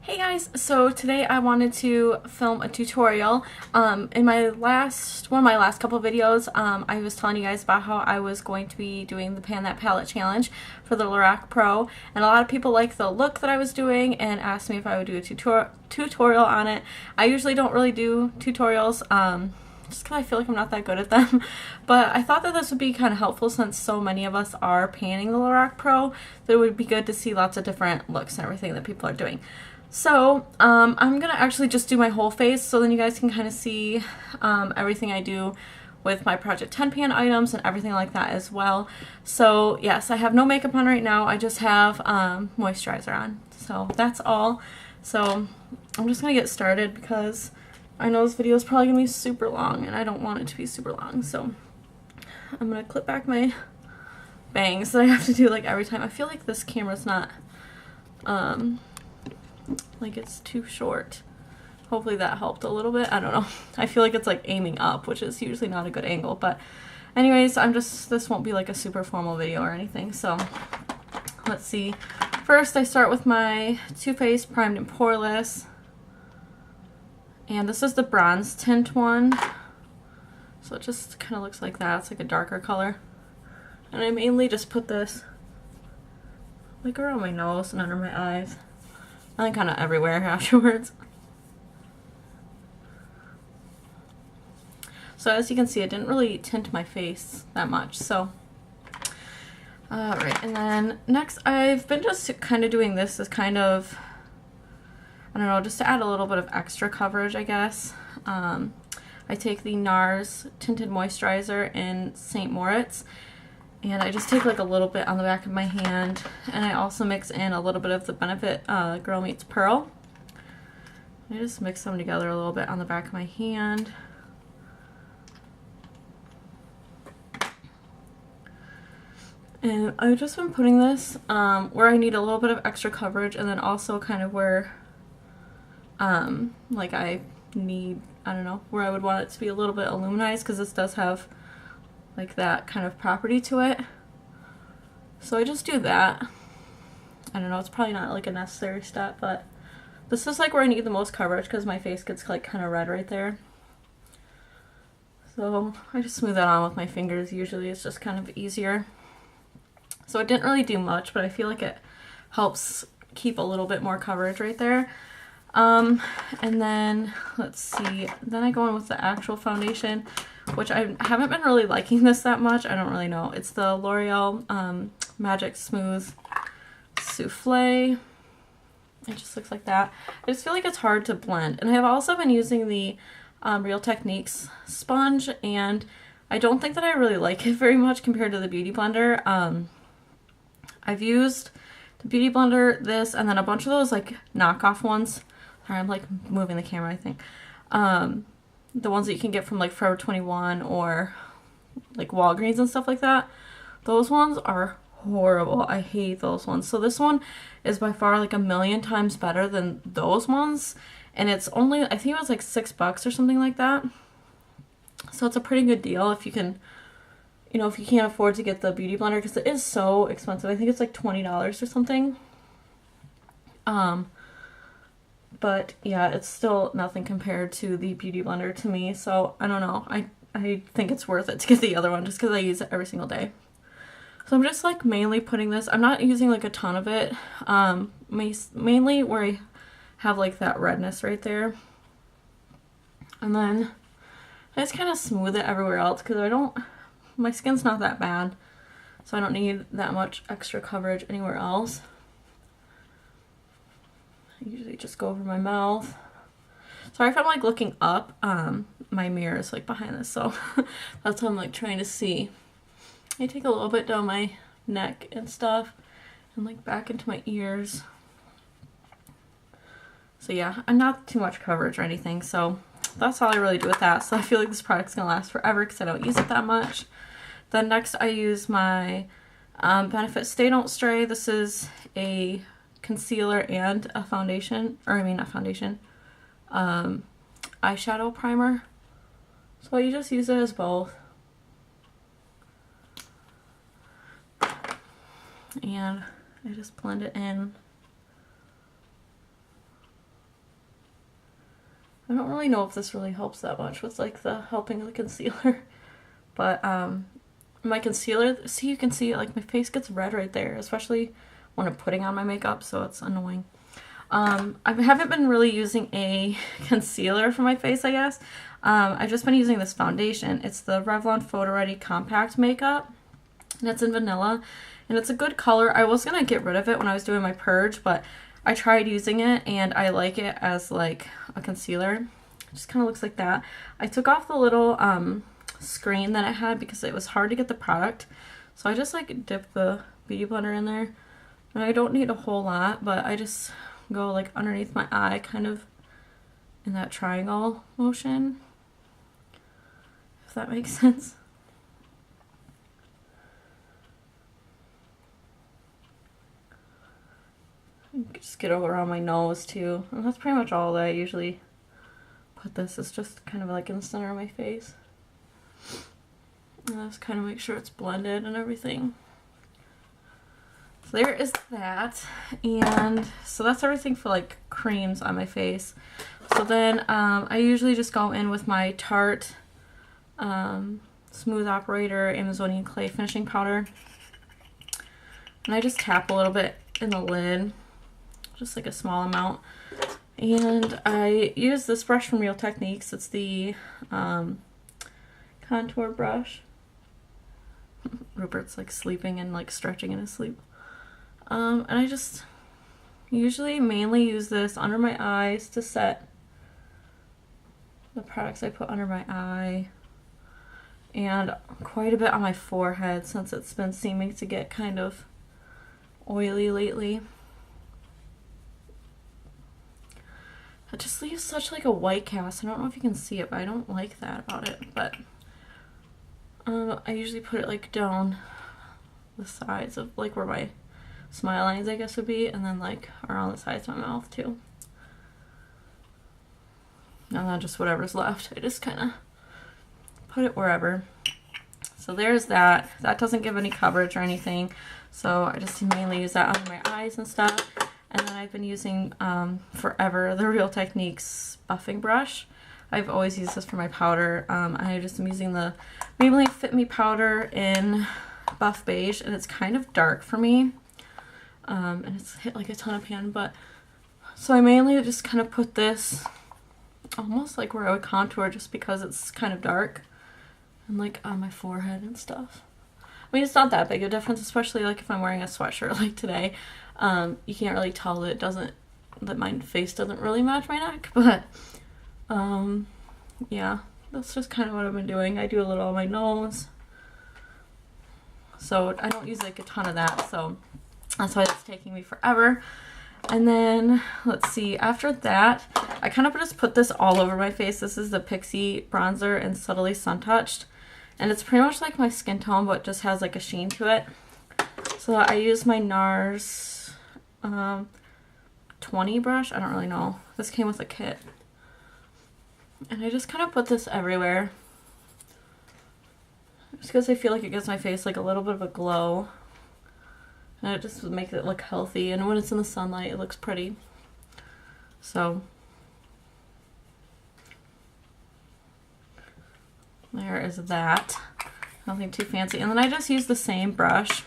Hey guys, so today I wanted to film a tutorial. In my last couple videos, I was telling you guys about how I was going to be doing the Pan That Palette challenge for the Lorac Pro, and a lot of people liked the look that I was doing and asked me if I would do a tutorial on it. I usually don't really do tutorials, just because I feel like I'm not that good at them, but I thought that this would be kind of helpful since so many of us are panning the Lorac Pro, that it would be good to see lots of different looks and everything that people are doing. So, I'm gonna actually just do my whole face so then you guys can kind of see everything I do with my Project 10 pan items and everything like that as well. So, yes, I have no makeup on right now. I just have moisturizer on. So, that's all. So, I'm just gonna get started because I know this video is probably gonna be super long and I don't want it to be super long. So, I'm gonna clip back my bangs that I have to do like every time. I feel like this camera's not like it's too short. Hopefully that helped a little bit. I don't know. I feel like it's like aiming up, which is usually not a good angle, but anyways, this won't be like a super formal video or anything. So let's see. First I start with my Too Faced Primed and Poreless, and this is the bronze tint one, so it just kind of looks like that. It's like a darker color, and I mainly just put this like around my nose and under my eyes, and then kind of everywhere afterwards. So as you can see, it didn't really tint my face that much. So, right, and then next I've been just kind of doing this as kind of, I don't know, just to add a little bit of extra coverage, I guess. I take the NARS Tinted Moisturizer in St. Moritz, and I just take like a little bit on the back of my hand, and I also mix in a little bit of the Benefit Girl Meets Pearl. I just mix them together a little bit on the back of my hand. And I've just been putting this where I need a little bit of extra coverage, and then also kind of where like I need, I don't know, where I would want it to be a little bit illuminized, because this does have like that kind of property to it. So I just do that. I don't know, it's probably not like a necessary step, but this is like where I need the most coverage because my face gets like kind of red right there. So I just smooth that on with my fingers. Usually it's just kind of easier. So it didn't really do much, but I feel like it helps keep a little bit more coverage right there. And then, let's see, then I go in with the actual foundation, which I haven't been really liking this that much. I don't really know. It's the L'Oreal Magic Smooth Souffle. It just looks like that. I just feel like it's hard to blend. And I have also been using the Real Techniques sponge, and I don't think that I really like it very much compared to the Beauty Blender. I've used the Beauty Blender, this, and then a bunch of those like knockoff ones. Sorry, I'm like moving the camera, I think. The ones that you can get from like Forever 21 or like Walgreens and stuff like that. Those ones are horrible. I hate those ones. So this one is by far like a million times better than those ones. And it's only, I think it was like $6 or something like that. So it's a pretty good deal if you can, you know, if you can't afford to get the Beauty Blender, because it is so expensive. I think it's like $20 or something. But yeah, it's still nothing compared to the Beauty Blender to me. So I don't know. I think it's worth it to get the other one just because I use it every single day. So I'm just like mainly putting this. I'm not using like a ton of it. Mainly where I have like that redness right there. And then I just kind of smooth it everywhere else because my skin's not that bad. So I don't need that much extra coverage anywhere else. I usually just go over my mouth. Sorry if I'm like looking up. My mirror is like behind this, so that's what I'm like trying to see. I take a little bit down my neck and stuff, and like back into my ears. So yeah, I'm not too much coverage or anything, so that's all I really do with that. So I feel like this product's gonna last forever because I don't use it that much. Then next I use my Benefit Stay Don't Stray. This is a concealer and a foundation, or I mean not foundation, eyeshadow primer. So you just use it as both. And I just blend it in don't really know if this really helps that much with like the helping of the concealer. But my concealer, see, you can see like my face gets red right there, especially when I'm putting on my makeup, so it's annoying. I haven't been really using a concealer for my face, I guess. I've just been using this foundation. It's the Revlon Photo Ready Compact Makeup, and it's in vanilla, and it's a good color. I was gonna get rid of it when I was doing my purge, but I tried using it, and I like it as like a concealer. It just kind of looks like that. I took off the little screen that it had because it was hard to get the product, so I just like dipped the Beauty Blender in there, and I don't need a whole lot, but I just go like underneath my eye, kind of in that triangle motion, if that makes sense. Just get over on my nose too, and that's pretty much all that I usually put. This is just kind of like in the center of my face, and just kind of make sure it's blended and everything. So there is that, and so that's everything for like creams on my face. So then I usually just go in with my Tarte Smooth Operator Amazonian Clay Finishing Powder, and I just tap a little bit in the lid, just like a small amount. And I use this brush from Real Techniques. It's the contour brush. Rupert's like sleeping and like stretching in his sleep. And I just usually mainly use this under my eyes to set the products I put under my eye, and quite a bit on my forehead since it's been seeming to get kind of oily lately. It just leaves such like a white cast. I don't know if you can see it, but I don't like that about it. But I usually put it like down the sides of like where my smile lines, I guess, would be, and then like around the sides of my mouth too. And then just whatever's left, I just kind of put it wherever. So there's that. That doesn't give any coverage or anything, so I just mainly use that under my eyes and stuff. And then I've been using forever the Real Techniques buffing brush. I've always used this for my powder. I just am using the Maybelline Fit Me powder in Buff Beige, and it's kind of dark for me. And it's hit like a ton of pan, but so I mainly just kind of put this almost like where I would contour, just because it's kind of dark, and like on my forehead and stuff. I mean, it's not that big a difference, especially like if I'm wearing a sweatshirt like today. You can't really tell that that my face doesn't really match my neck, but yeah, that's just kind of what I've been doing. I do a little on my nose, so I don't use like a ton of that, so that's why it's taking me forever. And then, let's see, after that, I kind of just put this all over my face. This is the Pixie Bronzer in Subtly Sun Touched, and it's pretty much like my skin tone, but just has like a sheen to it. So I use my NARS 20 brush. I don't really know. This came with a kit. And I just kind of put this everywhere, just because I feel like it gives my face like a little bit of a glow. And it just makes it look healthy, and when it's in the sunlight it looks pretty. So there is that. Nothing too fancy. And then I just use the same brush,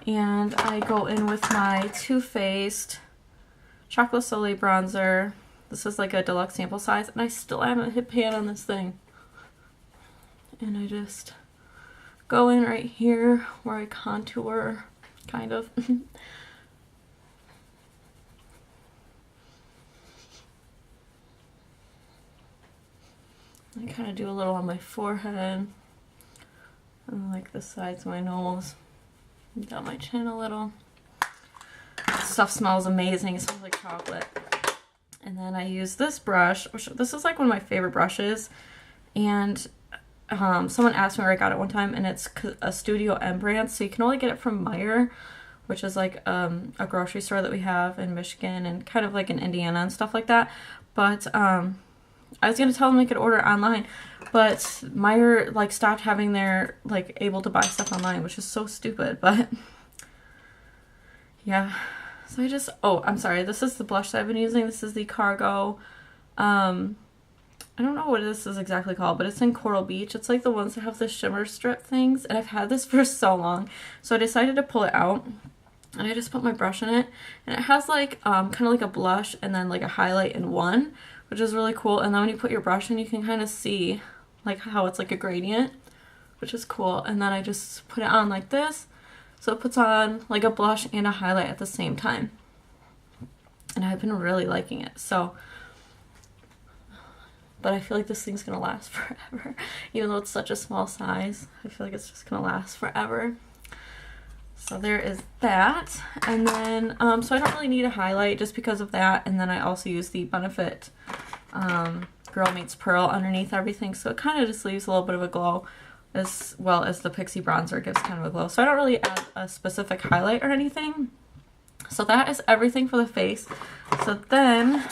and I go in with my Too Faced Chocolate Soleil bronzer. This is like a deluxe sample size, and I still haven't hit pan on this thing. And I just go in right here where I contour, kind of. I kind of do a little on my forehead, and like the sides of my nose, and down my chin a little. This stuff smells amazing. It smells like chocolate. And then I use this brush, which this is like one of my favorite brushes, and someone asked me where I got it one time, and it's a Studio M brand, so you can only get it from Meijer, which is like a grocery store that we have in Michigan and kind of like in Indiana and stuff like that. But I was gonna tell them they could order online, but Meijer like stopped having their like able to buy stuff online, which is so stupid. But yeah, so I just, oh, I'm sorry, this is the blush that I've been using. This is the Cargo I don't know what this is exactly called, but it's in Coral Beach. It's like the ones that have the shimmer strip things, and I've had this for so long. So I decided to pull it out, and I just put my brush in it, and it has like kind of like a blush and then like a highlight in one, which is really cool. And then when you put your brush in, you can kind of see like how it's like a gradient, which is cool. And then I just put it on like this, so it puts on like a blush and a highlight at the same time. And I've been really liking it. So, but I feel like this thing's gonna last forever. Even though it's such a small size, I feel like it's just gonna last forever. So there is that. And then, so I don't really need a highlight just because of that. And then I also use the Benefit Girl Meets Pearl underneath everything. So it kind of just leaves a little bit of a glow, as well as the Pixie Bronzer gives kind of a glow. So I don't really add a specific highlight or anything. So that is everything for the face. So then,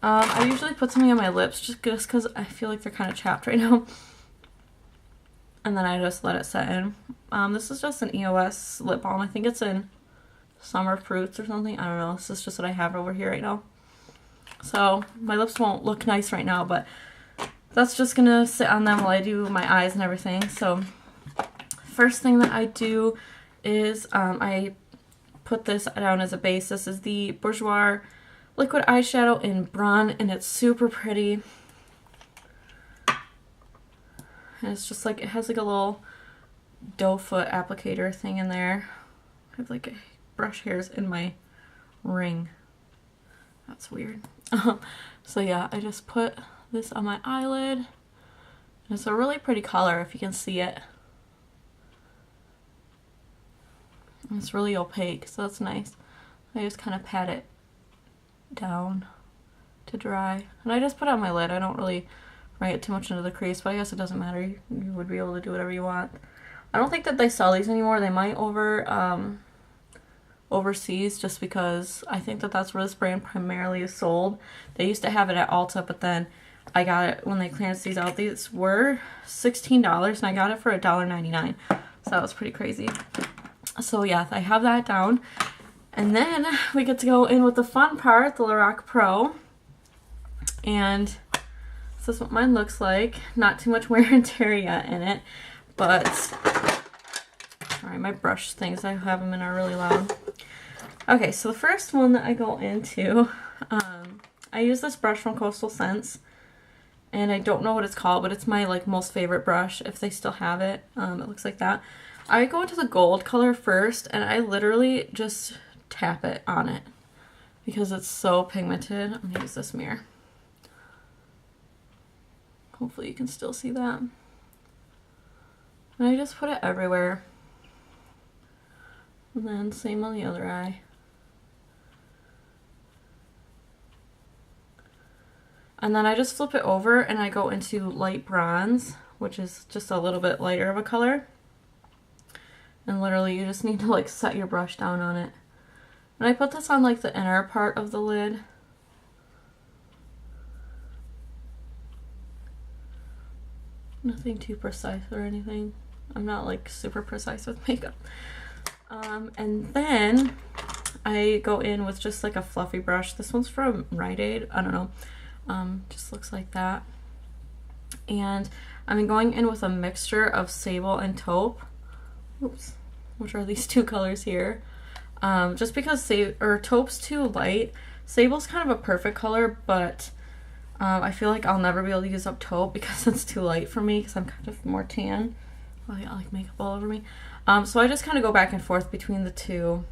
I usually put something on my lips just because I feel like they're kind of chapped right now. And then I just let it set in. This is just an EOS lip balm. I think it's in Summer Fruits or something. I don't know. This is just what I have over here right now. So my lips won't look nice right now, but that's just going to sit on them while I do my eyes and everything. So first thing that I do is I put this down as a base. This is the Bourjois liquid eyeshadow in Brawn, and it's super pretty. And it's just like, it has like a little doe foot applicator thing in there. I have like brush hairs in my ring. That's weird. So yeah, I just put this on my eyelid. And it's a really pretty color if you can see it. And it's really opaque, so that's nice. I just kind of pat it down to dry. And I just put it on my lid. I don't really write it too much into the crease, but I guess it doesn't matter. You would be able to do whatever you want. I don't think that they sell these anymore. They might overseas, just because I think that that's where this brand primarily is sold. They used to have it at Ulta, but then I got it when they clearanced these out. These were $16 and I got it for $1.99. So that was pretty crazy. So yeah, I have that down. And then we get to go in with the fun part, the Lorac Pro. And this is what mine looks like. Not too much wear and tear yet in it, but sorry, my brush things, I have them in are really loud. Okay, so the first one that I go into, I use this brush from Coastal Scents, and I don't know what it's called, but it's my like most favorite brush if they still have it. It looks like that. I go into the gold color first, and I literally just tap it on it because it's so pigmented. I'm gonna use this mirror. Hopefully you can still see that. And I just put it everywhere. And then same on the other eye. And then I just flip it over and I go into light bronze, which is just a little bit lighter of a color. And literally you just need to like set your brush down on it. And I put this on like the inner part of the lid. Nothing too precise or anything. I'm not like super precise with makeup. And then I go in with just like a fluffy brush. This one's from Rite Aid. I don't know. Just looks like that. And I'm going in with a mixture of sable and taupe. Oops. Which are these two colors here. Just because taupe's too light. Sable's kind of a perfect color, but I feel like I'll never be able to use up taupe because it's too light for me because I'm kind of more tan. I got like makeup all over me. So I just kind of go back and forth between the two.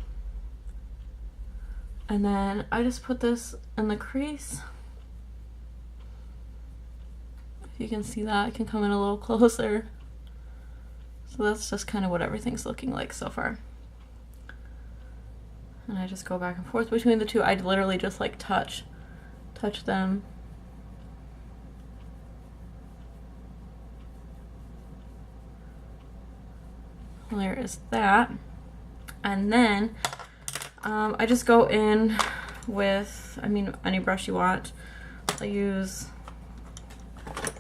And then I just put this in the crease. If you can see that, I can come in a little closer. So that's just kind of what everything's looking like so far. And I just go back and forth between the two. I literally just like touch them. There is that. And then I just go in with, I mean, any brush you want. I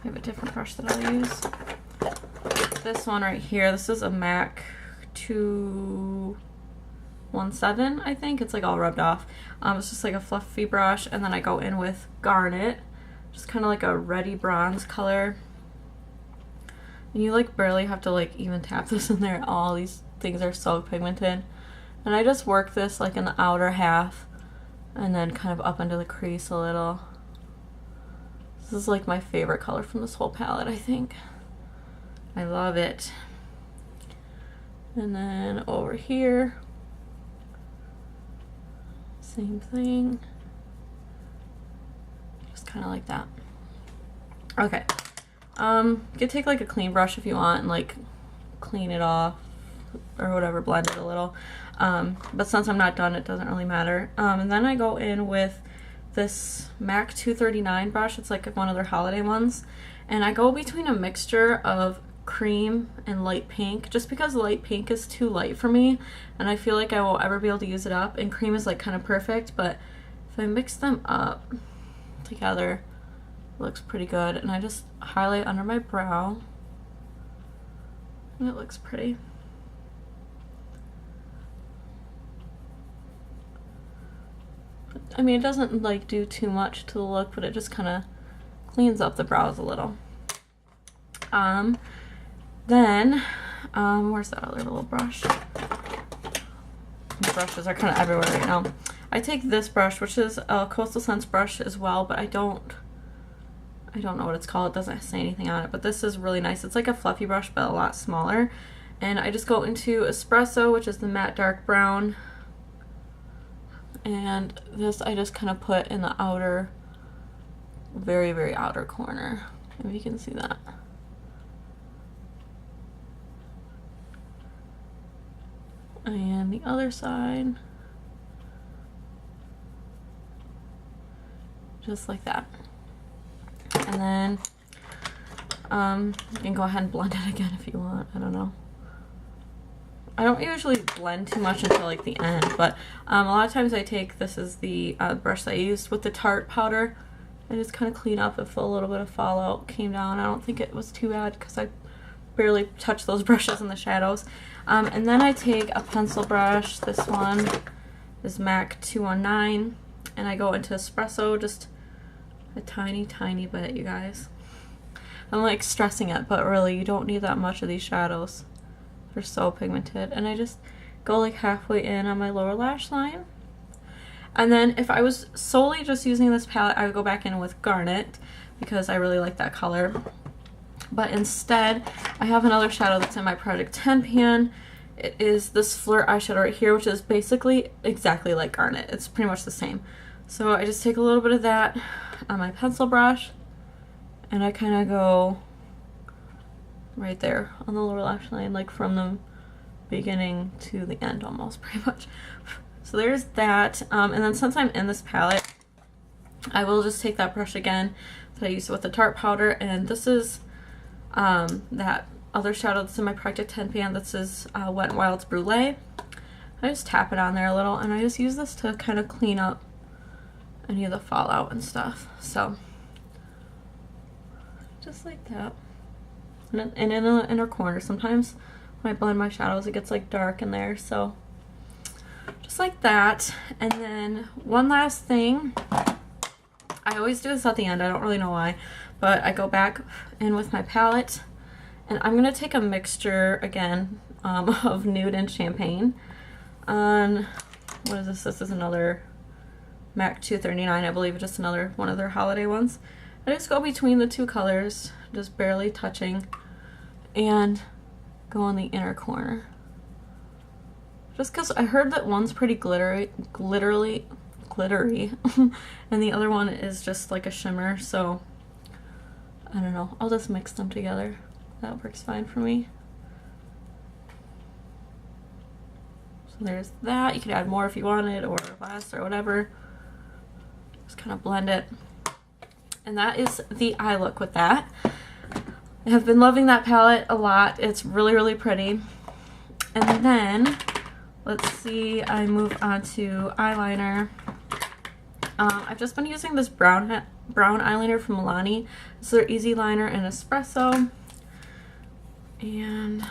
have a different brush that I'll use. This one right here, this is a MAC 017, I think. It's like all rubbed off. It's just like a fluffy brush, and then I go in with Garnet, just kind of like a reddy bronze color. And you like barely have to like even tap this in there. All these things are so pigmented. And I just work this like in the outer half and then kind of up into the crease a little. This is like my favorite color from this whole palette, I think. I love it. And then over here, same thing. Just kind of like that. Okay. You could take like a clean brush if you want and like clean it off or whatever, blend it a little. But since I'm not done, it doesn't really matter. And then I go in with this MAC 239 brush. It's like one of their holiday ones. And I go between a mixture of cream and light pink, just because light pink is too light for me and I feel like I won't ever be able to use it up, and cream is like kind of perfect, but if I mix them up together, it looks pretty good. And I just highlight under my brow and it looks pretty. I mean, it doesn't like do too much to the look, but it just kind of cleans up the brows a little. Then, where's that other little brush? The brushes are kind of everywhere right now. I take this brush, which is a Coastal Scents brush as well, but I don't know what it's called. It doesn't say anything on it, but this is really nice. It's like a fluffy brush, but a lot smaller. And I just go into Espresso, which is the matte dark brown. And this I just kind of put in the outer, very, very outer corner. If you can see that. And the other side. Just like that. And then you can go ahead and blend it again if you want. I don't know. I don't usually blend too much until like the end, but a lot of times I take, this is the brush that I used with the Tarte powder. I just kind of clean up if a little bit of fallout came down. I don't think it was too bad because I barely touched those brushes in the shadows. And then I take a pencil brush. This one is MAC 219, and I go into Espresso, just a tiny, tiny bit, you guys. I'm like stressing it, but really you don't need that much of these shadows. They're so pigmented. And I just go like halfway in on my lower lash line. And then if I was solely just using this palette, I would go back in with Garnet because I really like that color. But instead, I have another shadow that's in my Project 10 pan. It is this Flirt eyeshadow right here, which is basically exactly like Garnet. It's pretty much the same. So I just take a little bit of that on my pencil brush, and I kind of go right there on the lower lash line, like from the beginning to the end almost, pretty much. So there's that. And then since I'm in this palette, I will just take that brush again that I used with the Tarte powder, and this is that other shadow that's in my Project 10 pan. This is Wet n Wild's Brulee. I just tap it on there a little, and I just use this to kind of clean up any of the fallout and stuff. So just like that. And in the inner corner, sometimes when I blend my shadows, it gets like dark in there, so just like that. And then one last thing, I always do this at the end, I don't really know why, but I go back in with my palette, and I'm going to take a mixture again of nude and champagne on, what is this? This is another MAC 239, I believe, just another one of their holiday ones. I just go between the two colors, just barely touching, and go in the inner corner. Just because I heard that one's pretty glittery, and the other one is just like a shimmer, so I don't know. I'll just mix them together. That works fine for me. So there's that. You could add more if you wanted, or less, or whatever. Just kind of blend it. And that is the eye look with that. I have been loving that palette a lot. It's really, really pretty. And then, let's see, I move on to eyeliner. I've just been using this brown eyeliner from Milani. This is their Easy Liner in Espresso. And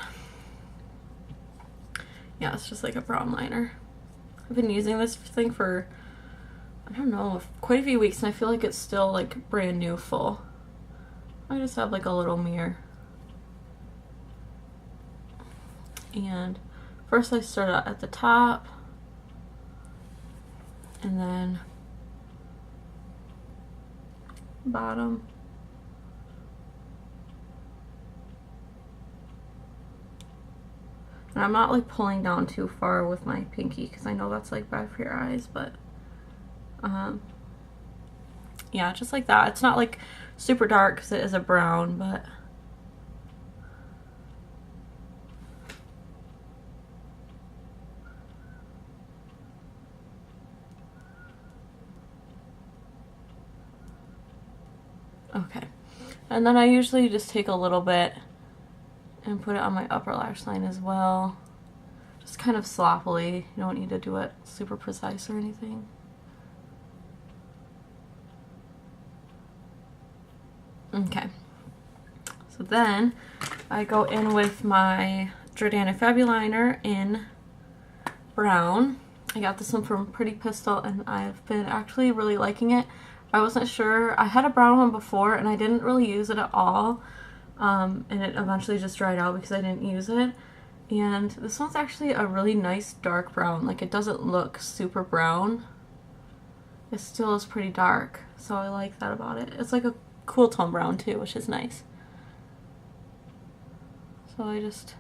yeah, it's just like a brown liner. I've been using this thing for, I don't know, quite a few weeks, and I feel like it's still like brand new full. I just have like a little mirror. And first I start out at the top, and then bottom. And I'm not like pulling down too far with my pinky because I know that's like bad for your eyes, but yeah, just like that. It's not like super dark because it is a brown, but okay. And then I usually just take a little bit and put it on my upper lash line as well. Just kind of sloppily. You don't need to do it super precise or anything. Okay. So then I go in with my Jordana Fabuliner in brown. I got this one from Pretty Pistol and I've been actually really liking it. I wasn't sure. I had a brown one before and I didn't really use it at all. And it eventually just dried out because I didn't use it. And this one's actually a really nice dark brown. Like, it doesn't look super brown. It still is pretty dark, so I like that about it. It's like a cool tone brown too, which is nice. So I just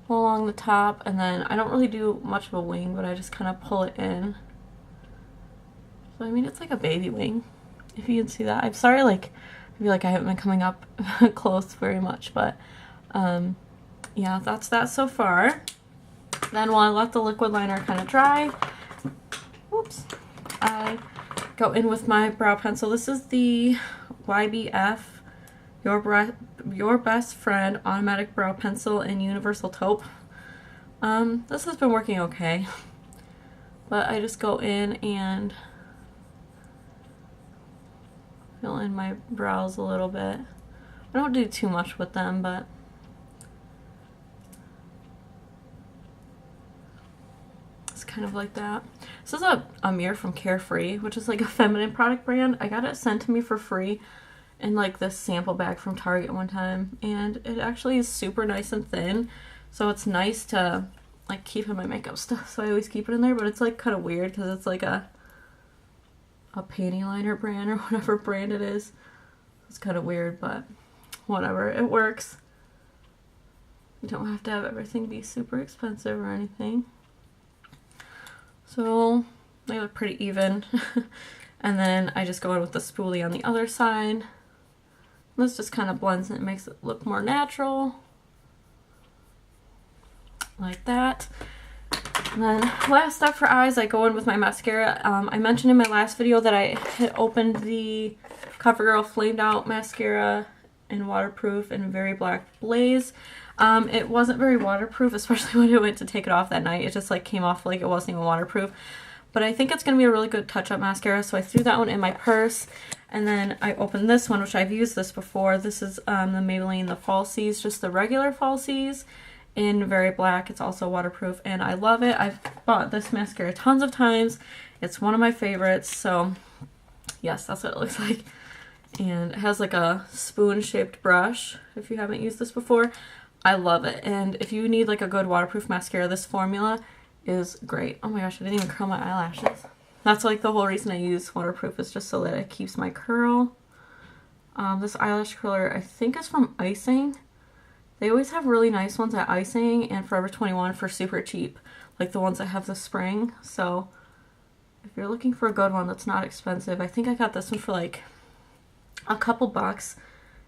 pull along the top, and then I don't really do much of a wing, but I just kind of pull it in. So I mean, it's like a baby wing, if you can see that. I'm sorry, like, I feel like I haven't been coming up close very much, but yeah, that's that so far. Then while I let the liquid liner kind of dry, whoops, I go in with my brow pencil. This is the YBF, Your Best Friend Automatic Brow Pencil in Universal Taupe. This has been working okay, but I just go in and fill in my brows a little bit. I don't do too much with them, but it's kind of like that. This is a mirror from Carefree, which is like a feminine product brand. I got it sent to me for free in like this sample bag from Target one time, and it actually is super nice and thin, so it's nice to like keep in my makeup stuff, so I always keep it in there. But it's like kind of weird because it's like a panty liner brand or whatever brand it is. It's kind of weird, but whatever, it works. You don't have to have everything be super expensive or anything. So they look pretty even. And then I just go in with the spoolie on the other side. This just kind of blends and it makes it look more natural. Like that. And then last step for eyes, I go in with my mascara. I mentioned in my last video that I had opened the CoverGirl Flamed Out mascara in waterproof and Very Black Blaze. It wasn't very waterproof, especially when I went to take it off that night. It just like came off like it wasn't even waterproof. But I think it's going to be a really good touch-up mascara, so I threw that one in my purse. And then I opened this one, which I've used this before. This is the Maybelline The Falsies, just the regular Falsies in Very Black. It's also waterproof, and I love it. I've bought this mascara tons of times. It's one of my favorites, so yes, that's what it looks like. And it has like a spoon-shaped brush, if you haven't used this before. I love it, and if you need like a good waterproof mascara, this formula is great. Oh my gosh, I didn't even curl my eyelashes. That's like the whole reason I use waterproof, is just so that it keeps my curl. This eyelash curler I think is from Icing. They always have really nice ones at Icing and Forever 21 for super cheap, like the ones that have the spring. So if you're looking for a good one that's not expensive, I think I got this one for like a couple bucks,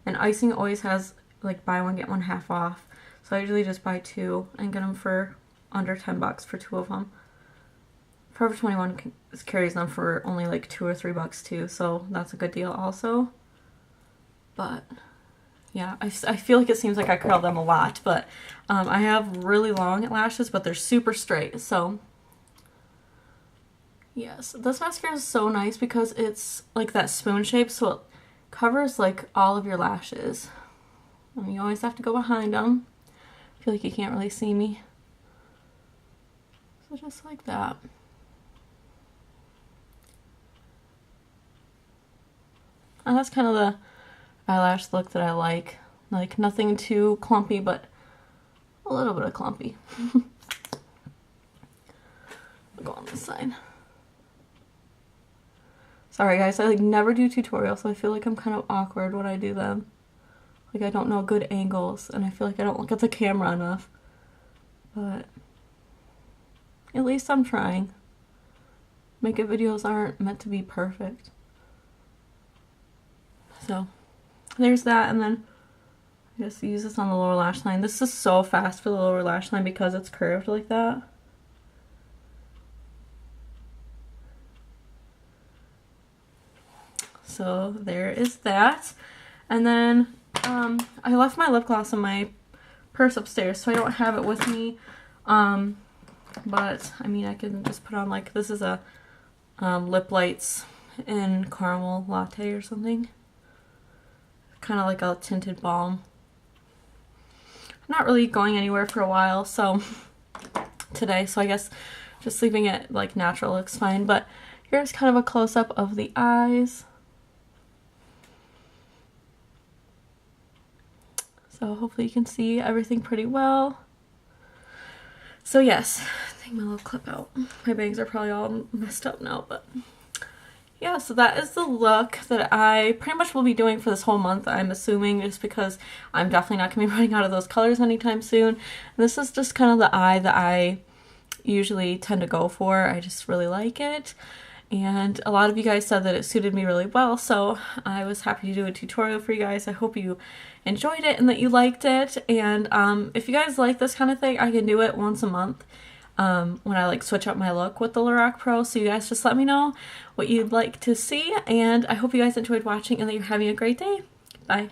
and Icing always has like buy one get one half off. So I usually just buy two and get them for under 10 bucks for two of them. Forever 21 carries them for only like $2 or $3 too, so that's a good deal also. But yeah, I feel like it seems like I curl them a lot, but I have really long lashes, but they're super straight, so yes. This mascara is so nice because it's like that spoon shape, so it covers like all of your lashes. And you always have to go behind them. I feel like you can't really see me. So just like that. And that's kind of the eyelash look that I like. Like nothing too clumpy, but a little bit of clumpy. I'll go on this side. Sorry guys, I like never do tutorials, so I feel like I'm kind of awkward when I do them. Like I don't know good angles, and I feel like I don't look at the camera enough. But at least I'm trying. Makeup videos aren't meant to be perfect. So there's that, and then I just use this on the lower lash line. This is so fast for the lower lash line because it's curved like that. So there is that. And then I left my lip gloss in my purse upstairs, so I don't have it with me. But I mean, I can just put on, like, this is a Lip Lights in caramel latte or something. Kind of like a tinted balm. I'm not really going anywhere for a while, so today, so I guess just leaving it like natural looks fine. But here's kind of a close-up of the eyes. So hopefully you can see everything pretty well. So yes, take my little clip out. My bangs are probably all messed up now, but yeah, so that is the look that I pretty much will be doing for this whole month, I'm assuming, just because I'm definitely not going to be running out of those colors anytime soon. And this is just kind of the eye that I usually tend to go for. I just really like it. And a lot of you guys said that it suited me really well, so I was happy to do a tutorial for you guys. I hope you enjoyed it and that you liked it. And if you guys like this kind of thing, I can do it once a month. When I like switch up my look with the Lorac Pro, so you guys just let me know what you'd like to see, and I hope you guys enjoyed watching and that you're having a great day. Bye.